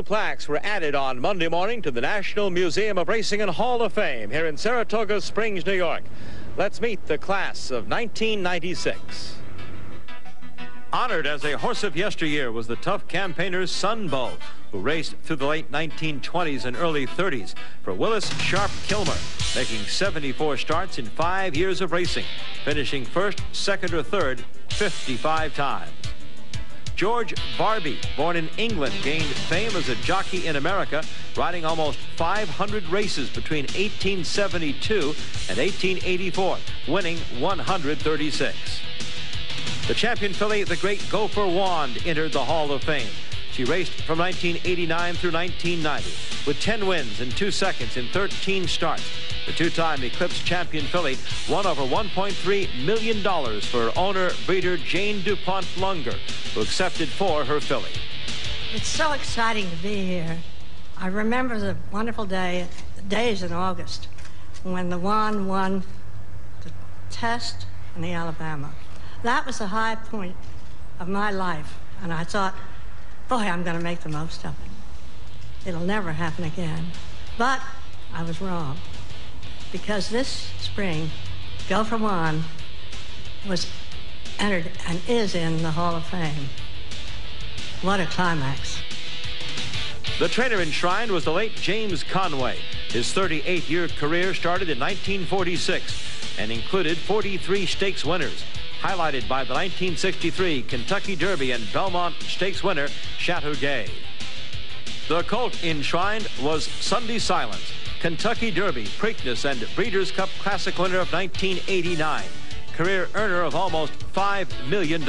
plaques were added on Monday morning to the National Museum of Racing and Hall of Fame here in Saratoga Springs, New York. Let's meet the class of 1996. Honored as a horse of yesteryear was the tough campaigner's son, Beau, who raced through the late 1920s and early 30s for Willis Sharp Kilmer, making 74 starts in 5 years of racing, finishing first, second, or third 55 times. George Barbie, born in England, gained fame as a jockey in America, riding almost 500 races between 1872 and 1884, winning 136. The champion filly, the Great Gopher Wand, entered the Hall of Fame. She raced from 1989 through 1990 with 10 wins and 2 seconds in 13 starts. The two-time Eclipse champion filly won over $1.3 million for owner breeder Jane DuPont Lunger, who accepted for her filly. It's so exciting to be here. I remember the wonderful days in August when the Wand won the test in the Alabama. That was the high point of my life, and I thought, boy, I'm going to make the most of it. It'll never happen again. But I was wrong, because this spring, Gopher Wand was entered and is in the Hall of Fame. What a climax. The trainer enshrined was the late James Conway. His 38-year career started in 1946 and included 43 stakes winners, highlighted by the 1963 Kentucky Derby and Belmont Stakes winner, Chateau Gay. The colt enshrined was Sunday Silence, Kentucky Derby, Preakness, and Breeders' Cup Classic winner of 1989, career earner of almost $5 million.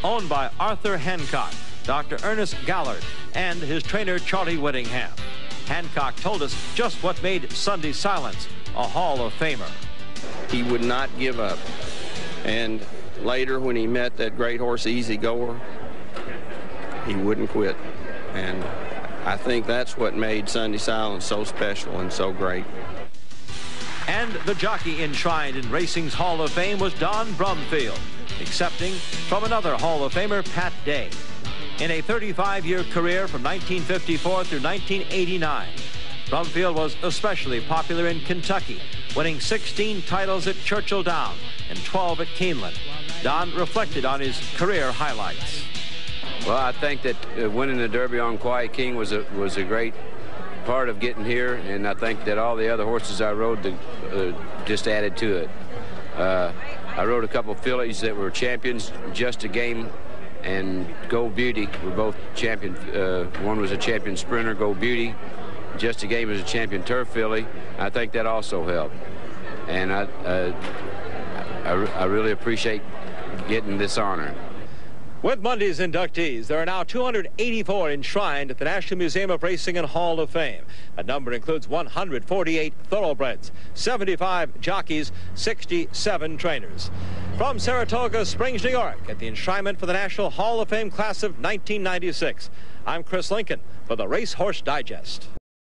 Owned by Arthur Hancock, Dr. Ernest Gallard, and his trainer Charlie Whittingham. Hancock told us just what made Sunday Silence a Hall of Famer. He would not give up. And later, when he met that great horse, Easy Goer, he wouldn't quit. And I think that's what made Sunday Silence so special and so great. And the jockey enshrined in racing's Hall of Fame was Don Brumfield, accepting from another Hall of Famer, Pat Day. In a 35-year career from 1954 through 1989, Brumfield was especially popular in Kentucky, winning 16 titles at Churchill Downs and 12 at Keeneland. Don reflected on his career highlights. Well, I think that winning the Derby on Quiet King was a great part of getting here, and I think that all the other horses I rode just added to it. I rode a couple of fillies that were champions, Just a Game and Gold Beauty were both champion. One was a champion sprinter, Gold Beauty. Just a Game was a champion turf filly. I think that also helped. And I really appreciate getting this honor. With Monday's inductees, there are now 284 enshrined at the National Museum of Racing and Hall of Fame. That number includes 148 thoroughbreds, 75 jockeys, 67 trainers. From Saratoga Springs, New York, at the enshrinement for the National Hall of Fame class of 1996, I'm Chris Lincoln for the Racehorse Digest.